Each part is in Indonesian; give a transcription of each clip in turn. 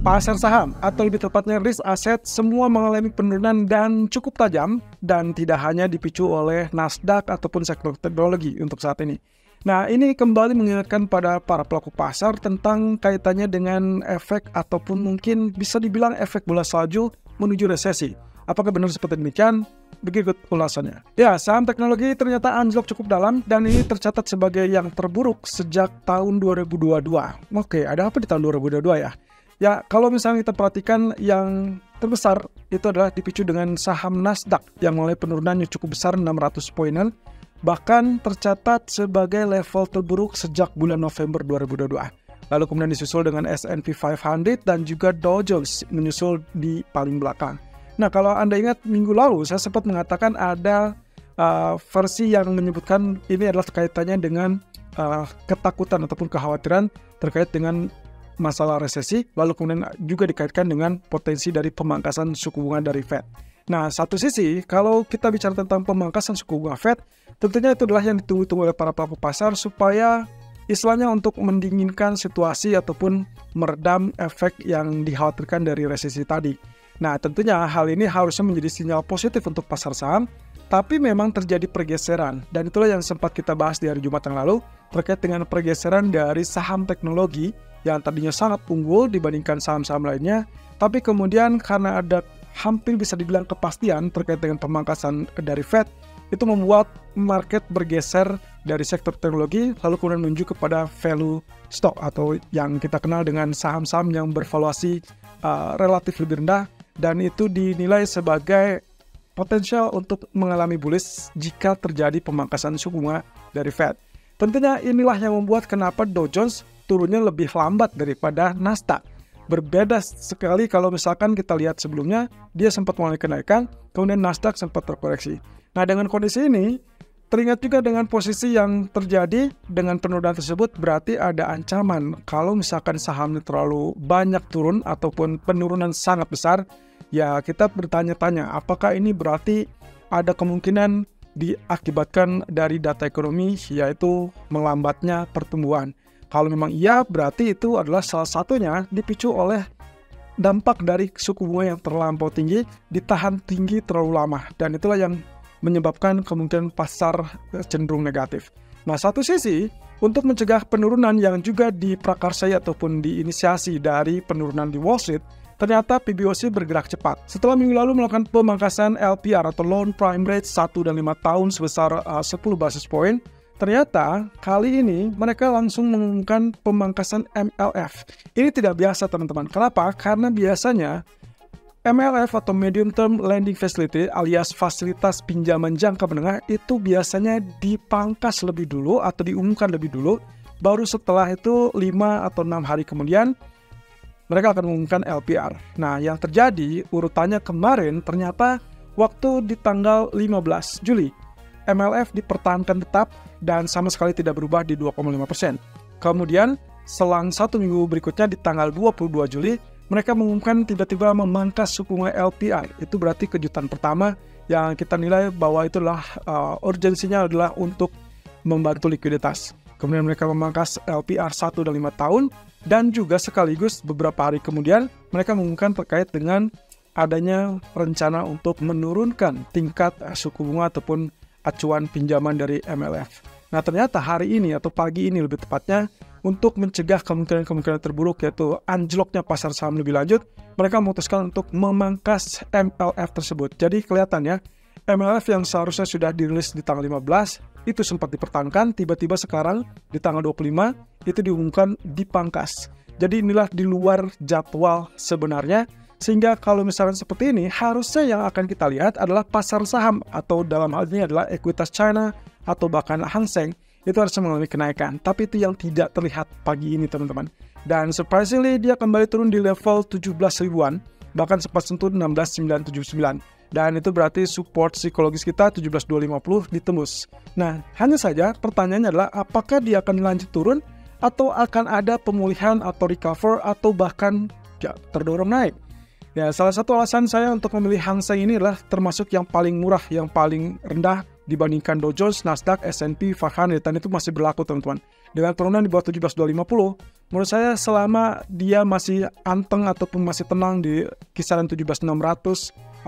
Pasar saham, atau lebih tepatnya risk aset, semua mengalami penurunan dan cukup tajam, dan tidak hanya dipicu oleh Nasdaq ataupun sektor teknologi untuk saat ini. Nah, ini kembali mengingatkan pada para pelaku pasar tentang kaitannya dengan efek ataupun mungkin bisa dibilang efek bola salju menuju resesi. Apakah benar seperti demikian? Berikut ulasannya. Ya, saham teknologi ternyata anjlok cukup dalam dan ini tercatat sebagai yang terburuk sejak tahun 2022. Oke, ada apa di tahun 2022 ya? Ya, kalau misalnya kita perhatikan yang terbesar itu adalah dipicu dengan saham Nasdaq yang mulai penurunannya cukup besar 600 poinan, bahkan tercatat sebagai level terburuk sejak bulan November 2022. Lalu kemudian disusul dengan S&P 500 dan juga Dow Jones menyusul di paling belakang. Nah, kalau Anda ingat minggu lalu saya sempat mengatakan ada versi yang menyebutkan ini adalah kaitannya dengan ketakutan ataupun kekhawatiran terkait dengan masalah resesi, lalu kemudian juga dikaitkan dengan potensi dari pemangkasan suku bunga dari Fed. Nah, satu sisi, kalau kita bicara tentang pemangkasan suku bunga Fed, tentunya itu adalah yang ditunggu-tunggu oleh para pelaku pasar supaya istilahnya untuk mendinginkan situasi ataupun meredam efek yang dikhawatirkan dari resesi tadi. Nah, tentunya hal ini harusnya menjadi sinyal positif untuk pasar saham, tapi memang terjadi pergeseran, dan itulah yang sempat kita bahas di hari Jumat yang lalu, terkait dengan pergeseran dari saham teknologi yang tadinya sangat unggul dibandingkan saham-saham lainnya, tapi kemudian karena ada hampir bisa dibilang kepastian terkait dengan pemangkasan dari Fed, itu membuat market bergeser dari sektor teknologi, lalu kemudian menuju kepada value stock atau yang kita kenal dengan saham-saham yang bervaluasi relatif lebih rendah, dan itu dinilai sebagai potensial untuk mengalami bullish jika terjadi pemangkasan suku bunga dari Fed. Tentunya inilah yang membuat kenapa Dow Jones turunnya lebih lambat daripada Nasdaq. Berbeda sekali kalau misalkan kita lihat sebelumnya, dia sempat mulai kenaikan, kemudian Nasdaq sempat terkoreksi. Nah, dengan kondisi ini, teringat juga dengan posisi yang terjadi dengan penurunan tersebut, berarti ada ancaman kalau misalkan sahamnya terlalu banyak turun ataupun penurunan sangat besar, ya kita bertanya-tanya apakah ini berarti ada kemungkinan diakibatkan dari data ekonomi, yaitu melambatnya pertumbuhan. Kalau memang iya, berarti itu adalah salah satunya dipicu oleh dampak dari suku bunga yang terlampau tinggi, ditahan tinggi terlalu lama. Dan itulah yang menyebabkan kemungkinan pasar cenderung negatif. Nah, satu sisi, untuk mencegah penurunan yang juga diprakarsai ataupun diinisiasi dari penurunan di Wall Street, ternyata PBOC bergerak cepat. Setelah minggu lalu melakukan pemangkasan LPR atau Loan Prime Rate 1 dan 5 tahun sebesar 10 basis point, ternyata kali ini mereka langsung mengumumkan pemangkasan MLF. Ini tidak biasa teman-teman. Kenapa? Karena biasanya MLF atau Medium Term Lending Facility alias fasilitas pinjaman jangka menengah itu biasanya dipangkas lebih dulu atau diumumkan lebih dulu. Baru setelah itu 5 atau 6 hari kemudian mereka akan mengumumkan LPR. Nah, yang terjadi urutannya kemarin ternyata waktu di tanggal 15 Juli. MLF dipertahankan tetap dan sama sekali tidak berubah di 2,5%. Kemudian, selang 1 minggu berikutnya di tanggal 22 Juli, mereka mengumumkan tiba-tiba memangkas suku bunga LPR. Itu berarti kejutan pertama yang kita nilai bahwa itulah urgensinya adalah untuk membantu likuiditas. Kemudian mereka memangkas LPR 1 dan 5 tahun dan juga sekaligus beberapa hari kemudian mereka mengumumkan terkait dengan adanya rencana untuk menurunkan tingkat suku bunga ataupun acuan pinjaman dari MLF. Nah, ternyata hari ini atau pagi ini lebih tepatnya, untuk mencegah kemungkinan-kemungkinan terburuk yaitu anjloknya pasar saham lebih lanjut, mereka memutuskan untuk memangkas MLF tersebut. Jadi kelihatannya MLF yang seharusnya sudah dirilis di tanggal 15 itu sempat dipertahankan, tiba-tiba sekarang di tanggal 25 itu diumumkan dipangkas. Jadi inilah di luar jadwal sebenarnya. Sehingga kalau misalkan seperti ini, harusnya yang akan kita lihat adalah pasar saham atau dalam hal ini adalah ekuitas China atau bahkan Hang Seng itu harusnya mengalami kenaikan. Tapi itu yang tidak terlihat pagi ini teman-teman. Dan surprisingly dia kembali turun di level 17 ribuan, bahkan sempat sentuh 16.979. Dan itu berarti support psikologis kita 17.250 ditembus. Nah, hanya saja pertanyaannya adalah apakah dia akan lanjut turun atau akan ada pemulihan atau recover atau bahkan terdorong naik. Ya, salah satu alasan saya untuk memilih Hang Seng ini adalah termasuk yang paling murah, yang paling rendah dibandingkan Dow Jones, Nasdaq, S&P 500, dan itu masih berlaku teman-teman. Dengan penurunan di bawah 17.250, menurut saya selama dia masih anteng ataupun masih tenang di kisaran 17.600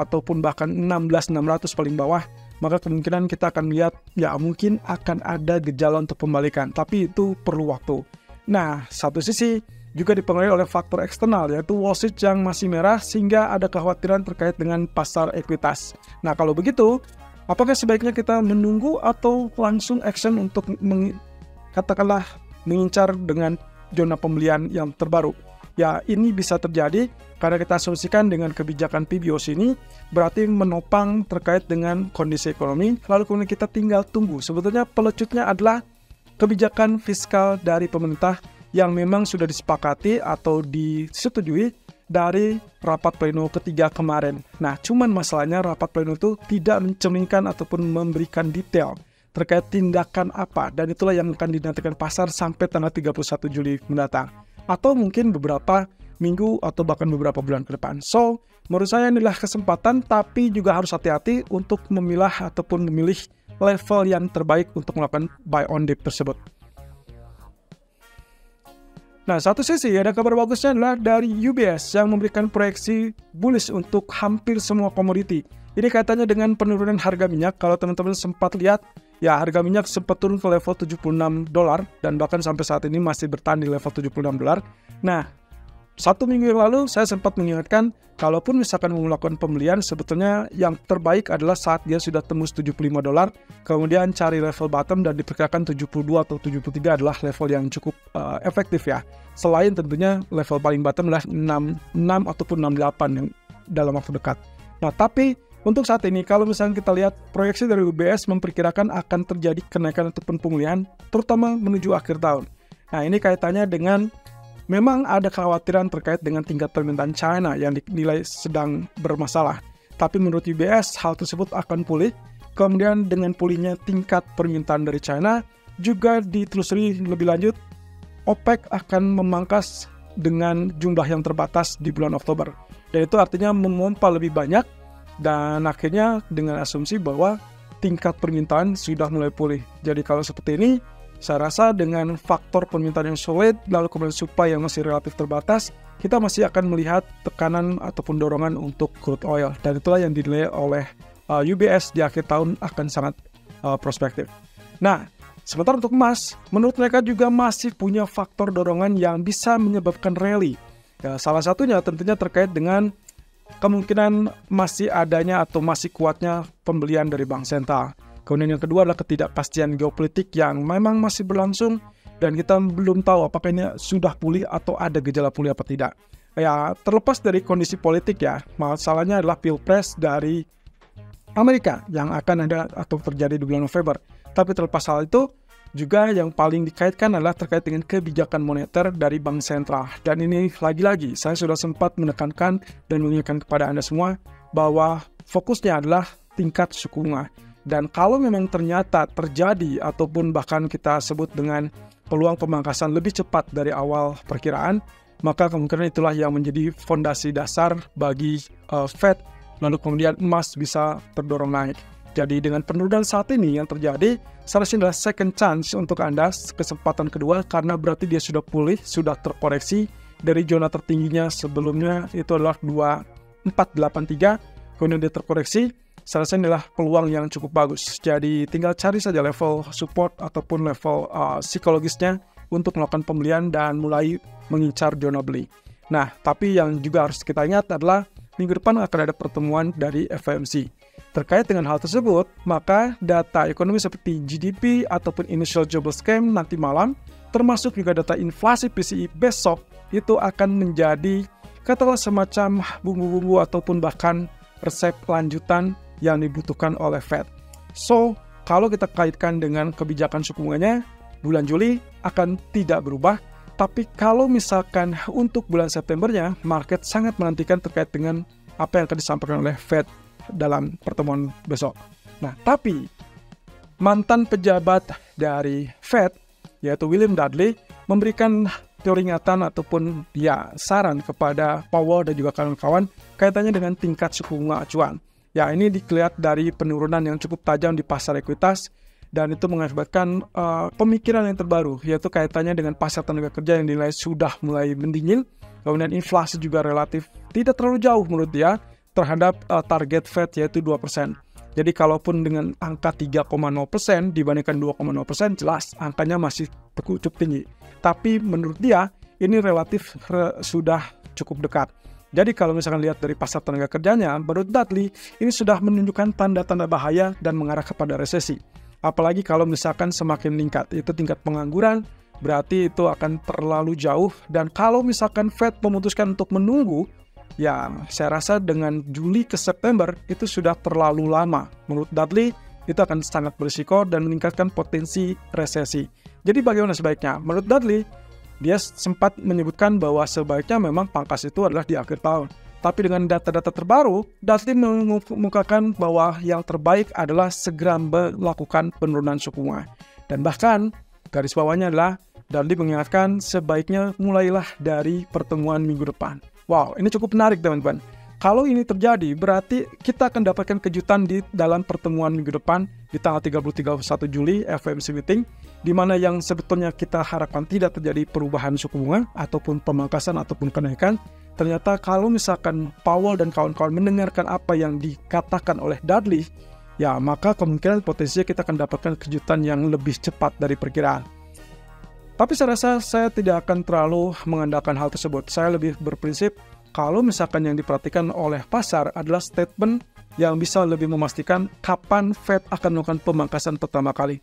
ataupun bahkan 16.600 paling bawah, maka kemungkinan kita akan lihat ya mungkin akan ada gejala untuk pembalikan, tapi itu perlu waktu. Nah, satu sisi juga dipengaruhi oleh faktor eksternal, yaitu Wall Street yang masih merah sehingga ada kekhawatiran terkait dengan pasar ekuitas. Nah, kalau begitu, apakah sebaiknya kita menunggu atau langsung action untuk katakanlah mengincar dengan zona pembelian yang terbaru? Ya, ini bisa terjadi karena kita asumsikan dengan kebijakan PBOC ini berarti menopang terkait dengan kondisi ekonomi, lalu kemudian kita tinggal tunggu. Sebetulnya pelecutnya adalah kebijakan fiskal dari pemerintah yang memang sudah disepakati atau disetujui dari rapat pleno ketiga kemarin. Nah, cuman masalahnya rapat pleno itu tidak mencerminkan ataupun memberikan detail terkait tindakan apa, dan itulah yang akan dinantikan pasar sampai tanggal 31 Juli mendatang. Atau mungkin beberapa minggu atau bahkan beberapa bulan ke depan. So, menurut saya inilah kesempatan, tapi juga harus hati-hati untuk memilah ataupun memilih level yang terbaik untuk melakukan buy on dip tersebut. Nah, satu sisi ada kabar bagusnya adalah dari UBS yang memberikan proyeksi bullish untuk hampir semua komoditi. Ini kaitannya dengan penurunan harga minyak. Kalau teman-teman sempat lihat, ya harga minyak sempat turun ke level $76 dan bahkan sampai saat ini masih bertahan di level $76. Nah, 1 minggu yang lalu saya sempat mengingatkan, kalaupun misalkan mau melakukan pembelian, sebetulnya yang terbaik adalah saat dia sudah tembus $75, kemudian cari level bottom dan diperkirakan 72 atau 73 adalah level yang cukup efektif ya. Selain tentunya level paling bottom adalah 66 ataupun 68 yang dalam waktu dekat. Nah, tapi untuk saat ini, kalau misalnya kita lihat proyeksi dari UBS memperkirakan akan terjadi kenaikan ataupun pemulihan, terutama menuju akhir tahun. Nah, ini kaitannya dengan memang ada kekhawatiran terkait dengan tingkat permintaan China yang dinilai sedang bermasalah. Tapi menurut UBS, hal tersebut akan pulih. Kemudian dengan pulihnya tingkat permintaan dari China, juga ditelusuri lebih lanjut, OPEC akan memangkas dengan jumlah yang terbatas di bulan Oktober. Dan itu artinya memompa lebih banyak, dan akhirnya dengan asumsi bahwa tingkat permintaan sudah mulai pulih. Jadi kalau seperti ini, saya rasa dengan faktor permintaan yang solid, lalu kemudian supply yang masih relatif terbatas, kita masih akan melihat tekanan ataupun dorongan untuk crude oil. Dan itulah yang dinilai oleh UBS di akhir tahun akan sangat prospektif. Nah, sementara untuk emas, menurut mereka juga masih punya faktor dorongan yang bisa menyebabkan rally. Ya, salah satunya tentunya terkait dengan kemungkinan masih adanya atau masih kuatnya pembelian dari bank sentral. Kemudian yang kedua adalah ketidakpastian geopolitik yang memang masih berlangsung dan kita belum tahu apakah ini sudah pulih atau ada gejala pulih apa tidak. Ya, terlepas dari kondisi politik ya, masalahnya adalah pilpres dari Amerika yang akan ada atau terjadi di bulan November. Tapi terlepas hal itu, juga yang paling dikaitkan adalah terkait dengan kebijakan moneter dari bank sentral. Dan ini lagi-lagi, saya sudah sempat menekankan dan mengingatkan kepada Anda semua bahwa fokusnya adalah tingkat suku bunga. Dan kalau memang ternyata terjadi ataupun bahkan kita sebut dengan peluang pemangkasan lebih cepat dari awal perkiraan, maka kemungkinan itulah yang menjadi fondasi dasar bagi Fed, lalu kemudian emas bisa terdorong naik. Jadi dengan penurunan saat ini yang terjadi, seharusnya adalah second chance untuk Anda, kesempatan kedua, karena berarti dia sudah pulih, sudah terkoreksi dari zona tertingginya sebelumnya itu adalah 2483, kemudian dia terkoreksi. Seharusnya adalah peluang yang cukup bagus. Jadi tinggal cari saja level support ataupun level psikologisnya untuk melakukan pembelian dan mulai mengincar zona beli. Nah, tapi yang juga harus kita ingat adalah minggu depan akan ada pertemuan dari FOMC. Terkait dengan hal tersebut, maka data ekonomi seperti GDP ataupun Initial Jobs Claims nanti malam, termasuk juga data inflasi PCE besok, itu akan menjadi katakanlah semacam bumbu-bumbu ataupun bahkan resep lanjutan yang dibutuhkan oleh Fed. So, kalau kita kaitkan dengan kebijakan suku bunganya, bulan Juli akan tidak berubah. Tapi kalau misalkan untuk bulan Septembernya, market sangat menantikan terkait dengan apa yang akan disampaikan oleh Fed dalam pertemuan besok. Nah, tapi mantan pejabat dari Fed, yaitu William Dudley, memberikan peringatan ataupun saran kepada Powell dan juga kawan-kawan kaitannya dengan tingkat suku bunga acuan. Ya, ini dilihat dari penurunan yang cukup tajam di pasar ekuitas, dan itu mengakibatkan pemikiran yang terbaru, yaitu kaitannya dengan pasar tenaga kerja yang dinilai sudah mulai mendingin. Kemudian inflasi juga relatif tidak terlalu jauh menurut dia terhadap target Fed, yaitu 2%. Jadi kalaupun dengan angka 3,0% dibandingkan 2,0%, jelas angkanya masih cukup tinggi. Tapi menurut dia ini relatif sudah cukup dekat. Jadi kalau misalkan lihat dari pasar tenaga kerjanya, menurut Dudley ini sudah menunjukkan tanda-tanda bahaya dan mengarah kepada resesi. Apalagi kalau misalkan semakin meningkat, itu tingkat pengangguran, berarti itu akan terlalu jauh. Dan kalau misalkan Fed memutuskan untuk menunggu, ya saya rasa dengan Juli ke September itu sudah terlalu lama. Menurut Dudley itu akan sangat berisiko dan meningkatkan potensi resesi. Jadi bagaimana sebaiknya? Menurut Dudley, dia sempat menyebutkan bahwa sebaiknya memang pangkas itu adalah di akhir tahun. Tapi dengan data-data terbaru, Dudley mengemukakan bahwa yang terbaik adalah segera melakukan penurunan suku bunga. Dan bahkan, garis bawahnya adalah Dudley mengingatkan sebaiknya mulailah dari pertemuan minggu depan. Wow, ini cukup menarik teman-teman. Kalau ini terjadi, berarti kita akan dapatkan kejutan di dalam pertemuan minggu depan di tanggal 30-31 Juli FOMC meeting, di mana yang sebetulnya kita harapkan tidak terjadi perubahan suku bunga ataupun pemangkasan ataupun kenaikan. Ternyata kalau misalkan Powell dan kawan-kawan mendengarkan apa yang dikatakan oleh Dudley, ya maka kemungkinan potensinya kita akan dapatkan kejutan yang lebih cepat dari perkiraan. Tapi saya rasa saya tidak akan terlalu mengandalkan hal tersebut. Saya lebih berprinsip kalau misalkan yang diperhatikan oleh pasar adalah statement yang bisa lebih memastikan kapan Fed akan melakukan pemangkasan pertama kali.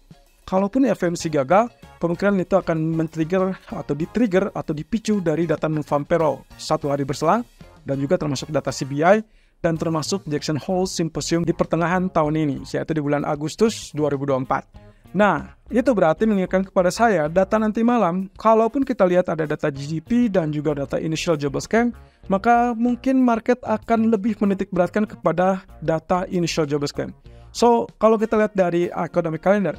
Kalaupun FOMC gagal, kemungkinan itu akan men-trigger atau di-trigger atau dipicu dari data non-farm payroll 1 hari berselang, dan juga termasuk data CPI, dan termasuk Jackson Hole Symposium di pertengahan tahun ini, yaitu di bulan Agustus 2024. Nah, itu berarti mengingatkan kepada saya data nanti malam, kalaupun kita lihat ada data GDP dan juga data Initial Jobless Claims, maka mungkin market akan lebih menitik beratkan kepada data Initial Jobless Claims. So, kalau kita lihat dari economic calendar,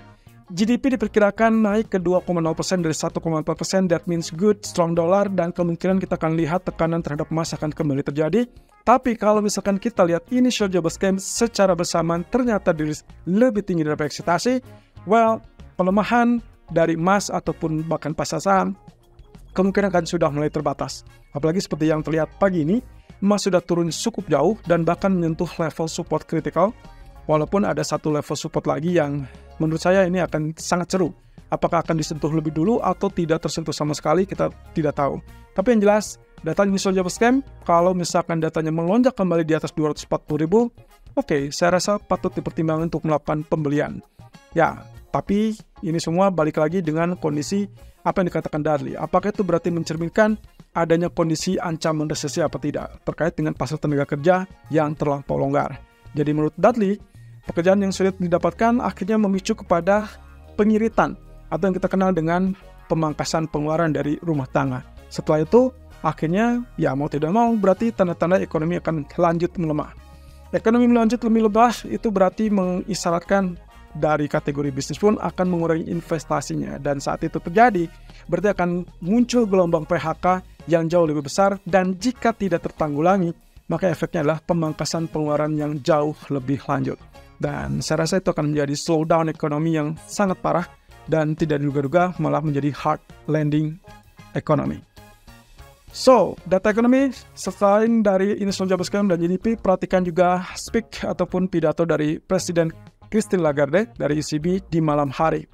GDP diperkirakan naik ke 2,0% dari 1,4%, that means good, strong dollar, dan kemungkinan kita akan lihat tekanan terhadap emas akan kembali terjadi. Tapi kalau misalkan kita lihat Initial Jobless Claims secara bersamaan ternyata lebih tinggi dari ekspektasi, well, pelemahan dari emas ataupun bahkan pasar saham kemungkinan akan sudah mulai terbatas. Apalagi seperti yang terlihat pagi ini, emas sudah turun cukup jauh dan bahkan menyentuh level support critical. Walaupun ada satu level support lagi yang menurut saya ini akan sangat seru. Apakah akan disentuh lebih dulu atau tidak tersentuh sama sekali, kita tidak tahu. Tapi yang jelas, data Initial Jobless Claims, kalau misalkan datanya melonjak kembali di atas 240.000, oke, saya rasa patut dipertimbangkan untuk melakukan pembelian. Ya, tapi ini semua balik lagi dengan kondisi apa yang dikatakan Dudley. Apakah itu berarti mencerminkan adanya kondisi ancaman resesi apa tidak terkait dengan pasar tenaga kerja yang terlampau longgar. Jadi menurut Dudley, pekerjaan yang sulit didapatkan akhirnya memicu kepada pengiritan atau yang kita kenal dengan pemangkasan pengeluaran dari rumah tangga. Setelah itu, akhirnya ya mau tidak mau berarti tanda-tanda ekonomi akan lanjut melemah. Ekonomi melanjut lebih lemah itu berarti mengisyaratkan dari kategori bisnis pun akan mengurangi investasinya, dan saat itu terjadi berarti akan muncul gelombang PHK yang jauh lebih besar, dan jika tidak tertanggulangi maka efeknya adalah pemangkasan pengeluaran yang jauh lebih lanjut. Dan saya rasa itu akan menjadi slowdown ekonomi yang sangat parah dan tidak diduga-duga malah menjadi hard landing ekonomi. So, data ekonomi selain dari Initial Jobless Claims dan GDP, perhatikan juga speak ataupun pidato dari Presiden Christine Lagarde dari ECB di malam hari.